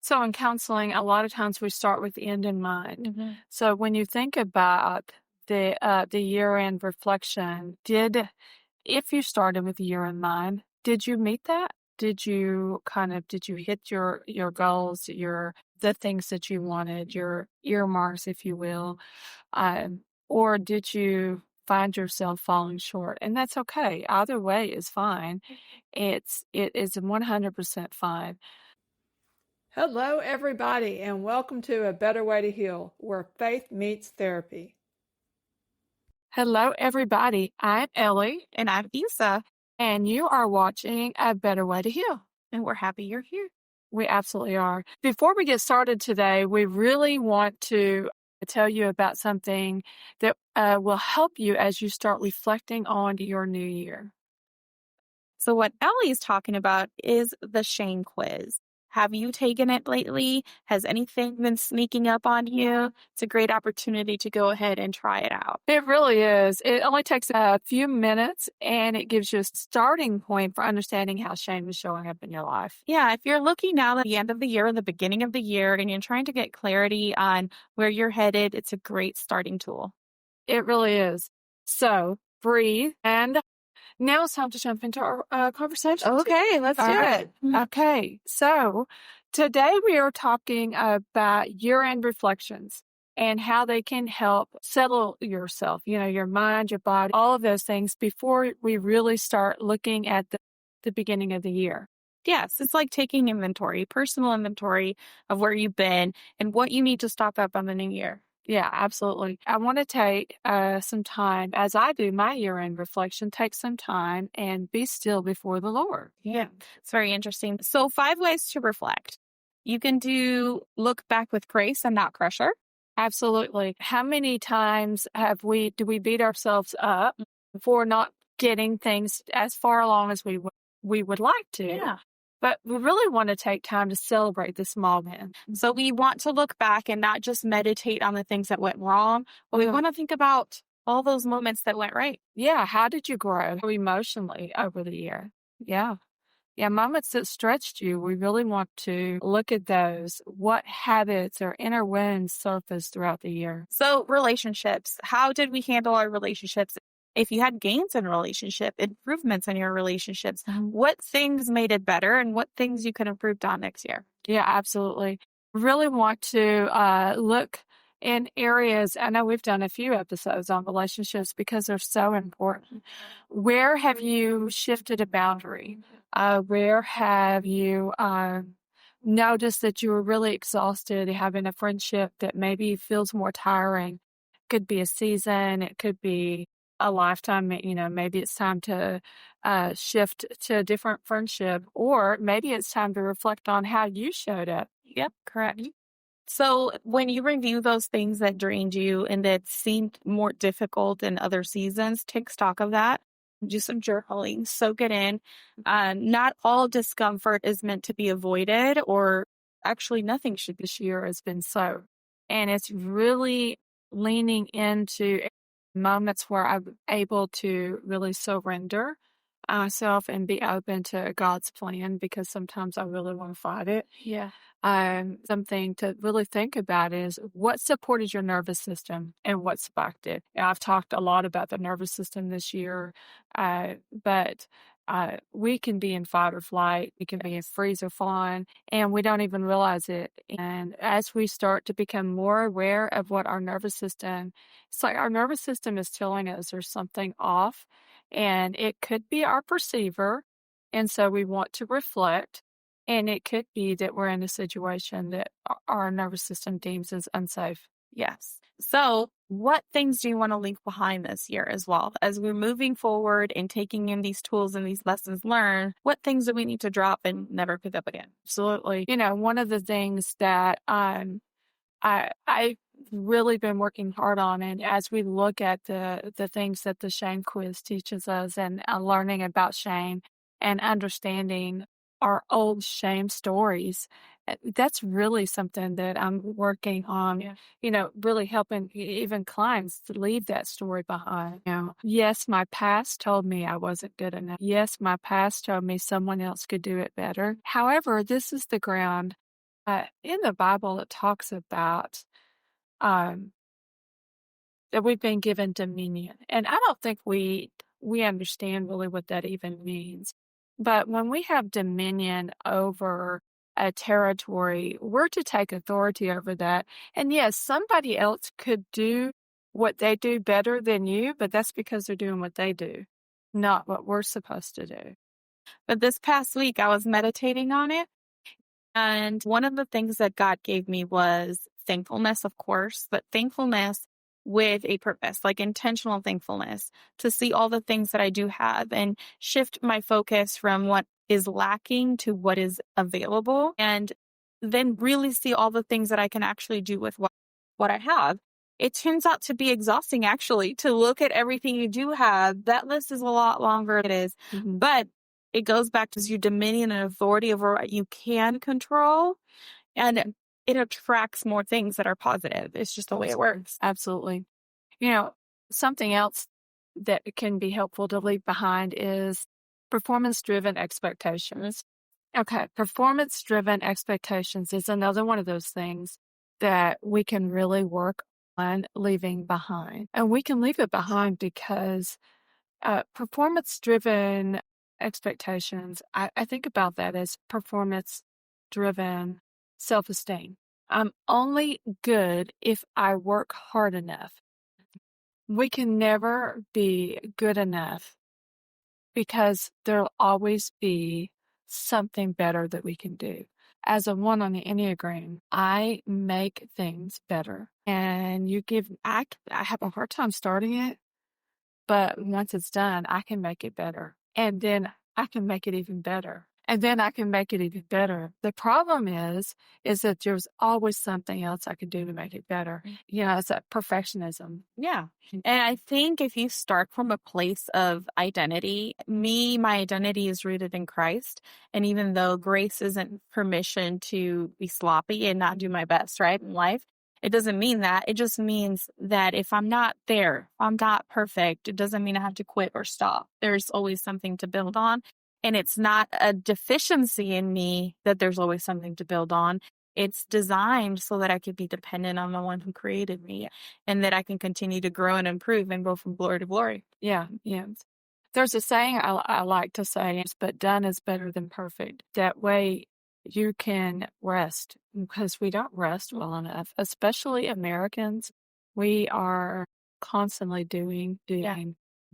So in counseling, a lot of times we start with the end in mind. Mm-hmm. So when you think about the year-end reflection, if you started with the year in mind, did you meet that? Did you hit your goals, the things that you wanted, your earmarks, if you will, or did you find yourself falling short? And that's okay. Either way is fine. It is 100% fine. Hello, everybody, and welcome to A Better Way to Heal, where faith meets therapy. Hello, everybody. I'm Elly, And I'm Isa, and you are watching A Better Way to Heal. and we're happy you're here. We absolutely are. Before we get started today, we really want to tell you about something that will help you as you start reflecting on your new year. So what Elly is talking about is the shame quiz. Have you taken it lately? Has anything been sneaking up on you? It's a great opportunity to go ahead and try it out. It really is. It only takes a few minutes, and it gives you a starting point for understanding how shame is showing up in your life. Yeah, if you're looking now at the end of the year or the beginning of the year and you're trying to get clarity on where you're headed, it's a great starting tool. It really is. So breathe, and now it's time to jump into our conversation. Okay, let's do it. Okay, so today we are talking about year-end reflections and how they can help settle yourself, your mind, your body, all of those things before we really start looking at the beginning of the year. Yes, it's like taking inventory, personal inventory of where you've been and what you need to stock up on the new year. Yeah, absolutely. I want to take some time, as I do my year-end reflection, take some time and be still before the Lord. Yeah, it's very interesting. So 5 ways to reflect. You can do look back with grace and not pressure. Absolutely. How many times do we beat ourselves up for not getting things as far along as we would like to? Yeah. But we really want to take time to celebrate the small wins. So we want to look back and not just meditate on the things that went wrong, but we want to think about all those moments that went right. Yeah. How did you grow emotionally over the year? Yeah. Yeah, moments that stretched you, we really want to look at those. What habits or inner wounds surfaced throughout the year? So relationships, how did we handle our relationships? If you had gains in relationship, improvements in your relationships, what things made it better and what things you could improve on next year? Yeah, absolutely. Really want to look in areas. I know we've done a few episodes on relationships because they're so important. Where have you shifted a boundary? Where have you noticed that you were really exhausted having a friendship that maybe feels more tiring? Could be a season. It could be a lifetime. Maybe it's time to shift to a different friendship, or maybe it's time to reflect on how you showed up. Yep, correct. So when you review those things that drained you and that seemed more difficult in other seasons, take stock of that. Do some journaling, soak it in. Not all discomfort is meant to be avoided, or actually nothing should be. This year has been so. And it's really leaning into moments where I'm able to really surrender myself and be open to God's plan, because sometimes I really want to fight it. Yeah. Something to really think about is what supported your nervous system and what spiked it. I've talked a lot about the nervous system this year, but we can be in fight or flight. We can be in freeze or fawn, and we don't even realize it. And as we start to become more aware of what our nervous system, it's like our nervous system is telling us there's something off, and it could be our perceiver. And so we want to reflect. And it could be that we're in a situation that our nervous system deems as unsafe. Yes. So what things do you want to leave behind this year as well? As we're moving forward and taking in these tools and these lessons learned, what things do we need to drop and never pick up again? Absolutely. One of the things that I've really been working hard on, and as we look at the things that the shame quiz teaches us, and learning about shame and understanding our old shame stories, that's really something that I'm working on, really helping even clients to leave that story behind. Yes, my past told me I wasn't good enough. Yes, my past told me someone else could do it better. However, this is the ground In the Bible, it talks about um, that we've been given dominion. And I don't think we understand really what that even means. But when we have dominion over a territory, we're to take authority over that. And yes, somebody else could do what they do better than you, but that's because they're doing what they do, not what we're supposed to do. But this past week, I was meditating on it. And one of the things that God gave me was thankfulness, of course, but thankfulness with a purpose, like intentional thankfulness, to see all the things that I do have and shift my focus from what is lacking to what is available, and then really see all the things that I can actually do with what I have. It turns out to be exhausting, actually, to look at everything you do have. That list is a lot longer than it is, but it goes back to your dominion and authority over what you can control, and it attracts more things that are positive. It's just the way it works. Absolutely. Something else that can be helpful to leave behind is performance-driven expectations. Okay, performance-driven expectations is another one of those things that we can really work on leaving behind. And we can leave it behind because performance-driven expectations, I think about that as performance-driven self-esteem. I'm only good if I work hard enough. We can never be good enough because there'll always be something better that we can do. As a 1 on the Enneagram, I make things better. And I have a hard time starting it, but once it's done, I can make it better. And then I can make it even better. And then I can make it even better. The problem is that there's always something else I could do to make it better. It's that perfectionism. Yeah. And I think if you start from a place of identity, my identity is rooted in Christ. And even though grace isn't permission to be sloppy and not do my best, right, in life, it doesn't mean that. It just means that if I'm not there, I'm not perfect, it doesn't mean I have to quit or stop. There's always something to build on. And it's not a deficiency in me that there's always something to build on. It's designed so that I could be dependent on the one who created me, and that I can continue to grow and improve and go from glory to glory. Yeah. There's a saying I like to say, but done is better than perfect. That way you can rest, because we don't rest well enough, especially Americans. We are constantly doing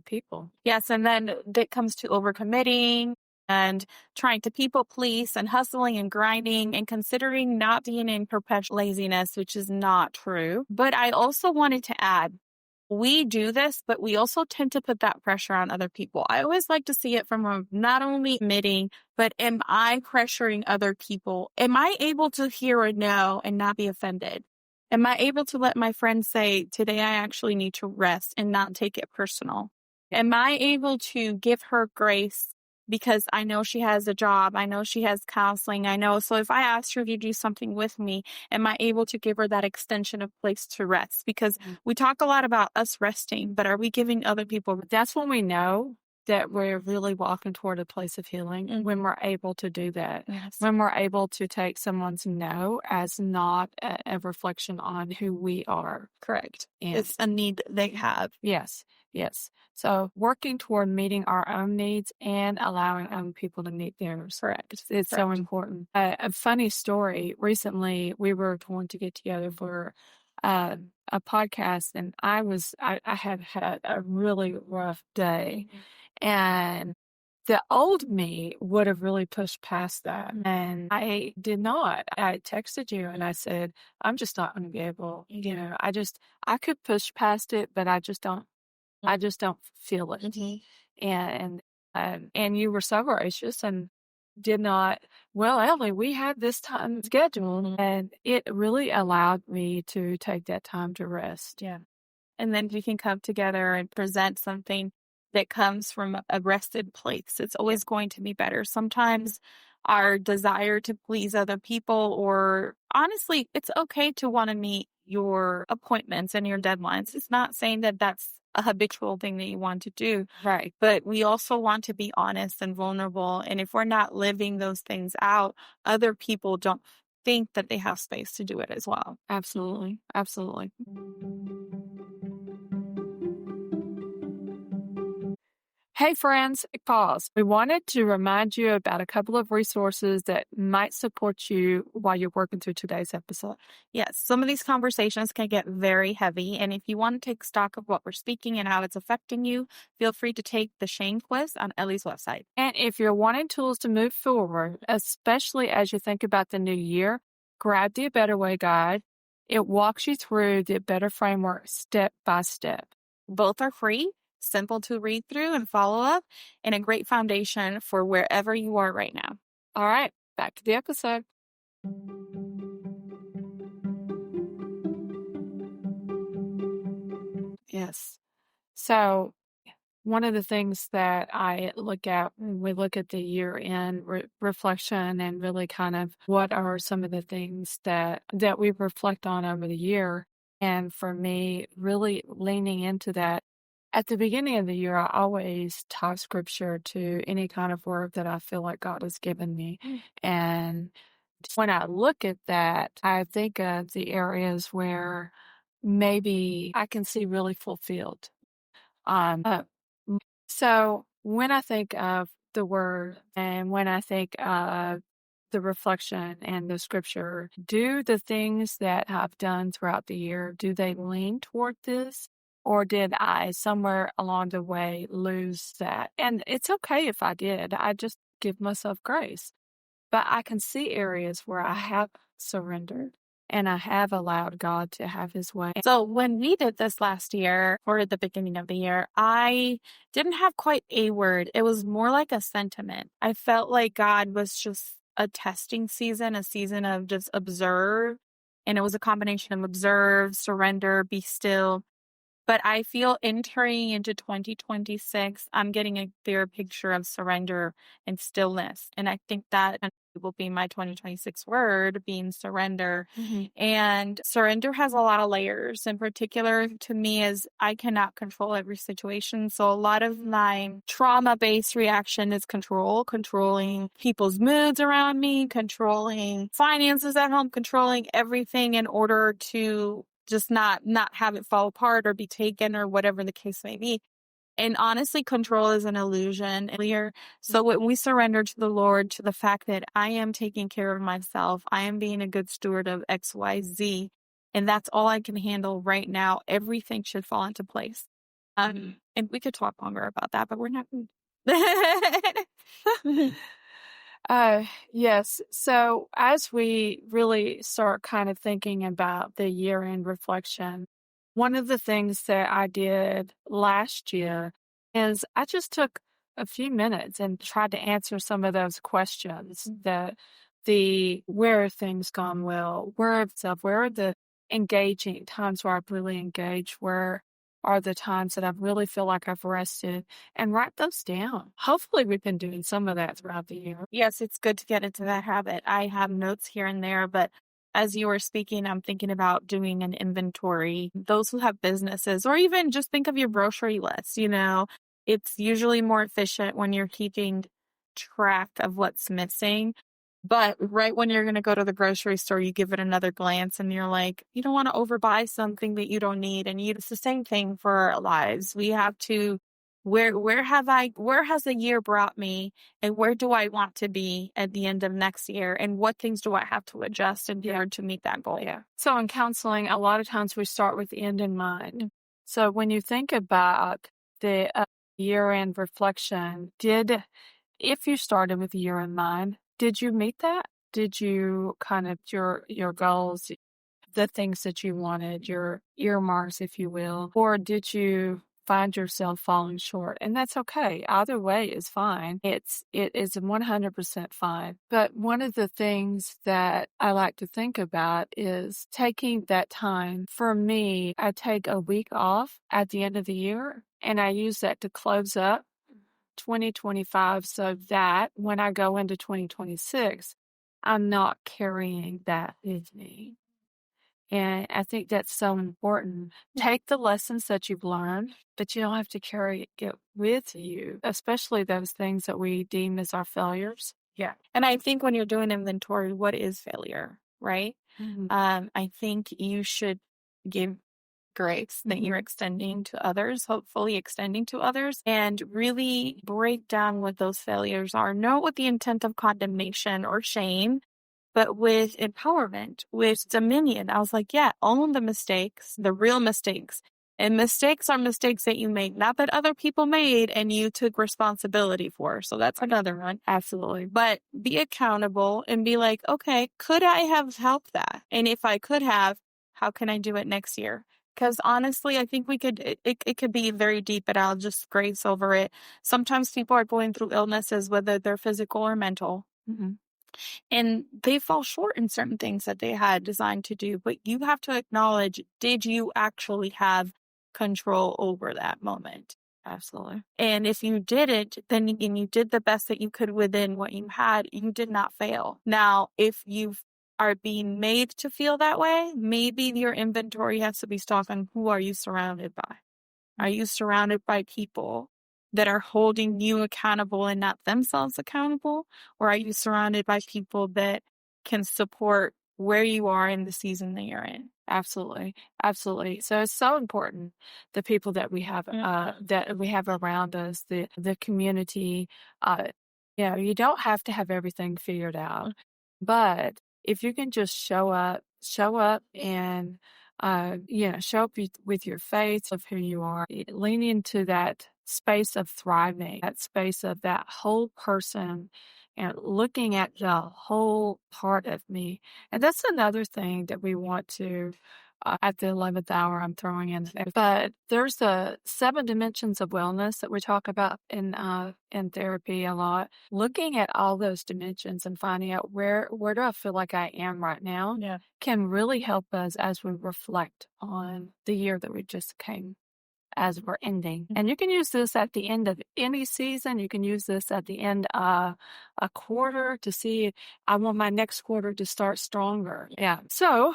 people. Yes, and then that comes to overcommitting and trying to people please and hustling and grinding and considering not being in perpetual laziness, which is not true. But I also wanted to add, we do this, but we also tend to put that pressure on other people. I always like to see it from not only admitting, but am I pressuring other people? Am I able to hear a no and not be offended? Am I able to let my friend say, today I actually need to rest and not take it personal? Am I able to give her grace because I know she has a job, I know she has counseling, I know. So if I ask her to do something with me, am I able to give her that extension of place to rest? Because we talk a lot about us resting, but are we giving other people? That's when we know that we're really walking toward a place of healing, when we're able to do that. Yes. When we're able to take someone's no as not a reflection on who we are. Correct. And it's a need they have. Yes. So working toward meeting our own needs and allowing other people to meet theirs. Correct. It's so important. A funny story. Recently, we were going to get together for a podcast, and I had had a really rough day. And the old me would have really pushed past that. And I did not. I texted you and I said, I'm just not going to be able, I could push past it, but I just don't feel it. And you were so gracious and did not, well, Elly, we had this time scheduled, and it really allowed me to take that time to rest. Yeah. And then we can come together and present something that comes from a rested place. It's always going to be better. Sometimes our desire to please other people, or honestly, it's okay to want to meet your appointments and your deadlines. It's not saying that that's a habitual thing that you want to do. Right. But we also want to be honest and vulnerable. And if we're not living those things out, other people don't think that they have space to do it as well. Absolutely. Absolutely. Hey friends, pause. We wanted to remind you about a couple of resources that might support you while you're working through today's episode. Yes, some of these conversations can get very heavy. And if you want to take stock of what we're speaking and how it's affecting you, feel free to take the shame quiz on Elly's website. And if you're wanting tools to move forward, especially as you think about the new year, grab the A Better Way guide. It walks you through the Better Framework step by step. Both are free, simple to read through and follow up, and a great foundation for wherever you are right now. All right, back to the episode. Yes. So one of the things that I look at when we look at the year-end reflection and really kind of what are some of the things that we reflect on over the year. And for me, really leaning into that, at the beginning of the year, I always tie scripture to any kind of word that I feel like God has given me. And when I look at that, I think of the areas where maybe I can see really fulfilled. So when I think of the word and when I think of the reflection and the scripture, do the things that I've done throughout the year, do they lean toward this? Or did I somewhere along the way lose that? And it's okay if I did. I just give myself grace. But I can see areas where I have surrendered and I have allowed God to have his way. So when we did this last year or at the beginning of the year, I didn't have quite a word. It was more like a sentiment. I felt like God was just a testing season, a season of just observe. And it was a combination of observe, surrender, be still. But I feel entering into 2026, I'm getting a clear picture of surrender and stillness. And I think that will be my 2026 word, being surrender. Mm-hmm. And surrender has a lot of layers. In particular, to me, is I cannot control every situation. So a lot of my trauma-based reaction is controlling people's moods around me, controlling finances at home, controlling everything in order to just not have it fall apart or be taken or whatever the case may be. And honestly, control is an illusion. So when we surrender to the Lord, to the fact that I am taking care of myself, I am being a good steward of X, Y, Z, and that's all I can handle right now, everything should fall into place. And we could talk longer about that, but we're not. Yes. So as we really start kind of thinking about the year-end reflection, one of the things that I did last year is I just took a few minutes and tried to answer some of those questions that where have things gone well, where are the engaging times where I've really engaged, where are the times that I really feel like I've rested, and write those down. Hopefully we've been doing some of that throughout the year. Yes, it's good to get into that habit. I have notes here and there, but as you were speaking, I'm thinking about doing an inventory. Those who have businesses, or even just think of your grocery list, it's usually more efficient when you're keeping track of what's missing. But right when you're going to go to the grocery store, you give it another glance and you're like, you don't want to overbuy something that you don't need. And it's the same thing for our lives. We have to, where has the year brought me, and where do I want to be at the end of next year? And what things do I have to adjust in order to meet that goal? Yeah. So in counseling, a lot of times we start with the end in mind. So when you think about the year-end reflection, if you started with the year in mind, did you meet that? Did you kind of your goals, the things that you wanted, your earmarks, if you will, or did you find yourself falling short? And that's okay. Either way is fine. It is 100% fine. But one of the things that I like to think about is taking that time. For me, I take a week off at the end of the year, and I use that to close up 2025 so that when I go into 2026, I'm not carrying that with me. And I think that's so important. Take the lessons that you've learned, but you don't have to carry it with you, especially those things that we deem as our failures. Yeah. And I think when you're doing inventory, what is failure? right? I think you should give grace that you're extending to others, hopefully extending to others, and really break down what those failures are, not with the intent of condemnation or shame, but with empowerment, with dominion. I was like, yeah, own the mistakes, the real mistakes. And mistakes are mistakes that you made, not that other people made and you took responsibility for. So that's another one. Absolutely. But be accountable and be like, okay, could I have helped that? And if I could have, how can I do it next year? Because honestly, I think it could be very deep, but I'll just graze over it. Sometimes people are going through illnesses, whether they're physical or mental. And they fall short in certain things that they had designed to do. But you have to acknowledge, did you actually have control over that moment? Absolutely. And if you didn't, then and you did the best that you could within what you had, you did not fail. Now, if you are being made to feel that way, maybe your inventory has to be stocked on who are you surrounded by? Are you surrounded by people that are holding you accountable and not themselves accountable? Or are you surrounded by people that can support where you are in the season that you're in? Absolutely. Absolutely. So it's so important, the people that we have around us, the community. You don't have to have everything figured out, but if you can just show up and show up with your faith of who you are, lean into that space of thriving, that space of that whole person, and looking at the whole part of me. And that's another thing that we want to, at the 11th hour, I'm throwing in there. But there's the 7 dimensions of wellness that we talk about in therapy a lot. Looking at all those dimensions and finding out where do I feel like I am right now can really help us as we reflect on the year that we just came as we're ending. And you can use this at the end of any season. You can use this at the end of a quarter to see, I want my next quarter to start stronger. Yeah. So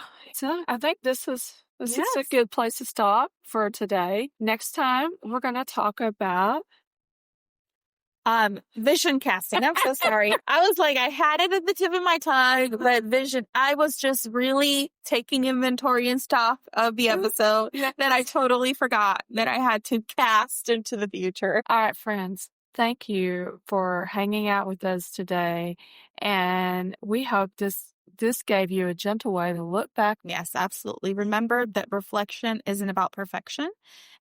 I think this is a good place to stop for today. Next time, we're going to talk about vision casting. I'm so sorry. I was like, I had it at the tip of my tongue, but vision, I was just really taking inventory and stuff of the episode that I totally forgot that I had to cast into the future. All right, friends. Thank you for hanging out with us today. And we hope this gave you a gentle way to look back. Yes, absolutely. Remember that reflection isn't about perfection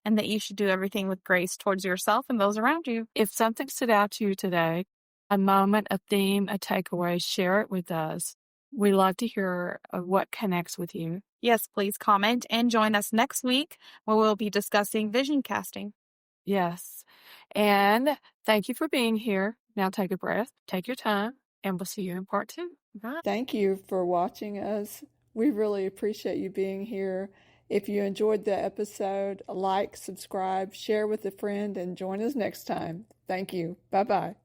and that you should do everything with grace towards yourself and those around you. If something stood out to you today, a moment, a theme, a takeaway, share it with us. We love to hear what connects with you. Yes, please comment and join us next week where we'll be discussing vision casting. Yes. And thank you for being here. Now take a breath, take your time, and we'll see you in part 2. Bye. Thank you for watching us. We really appreciate you being here. If you enjoyed the episode, like, subscribe, share with a friend, and join us next time. Thank you. Bye-bye.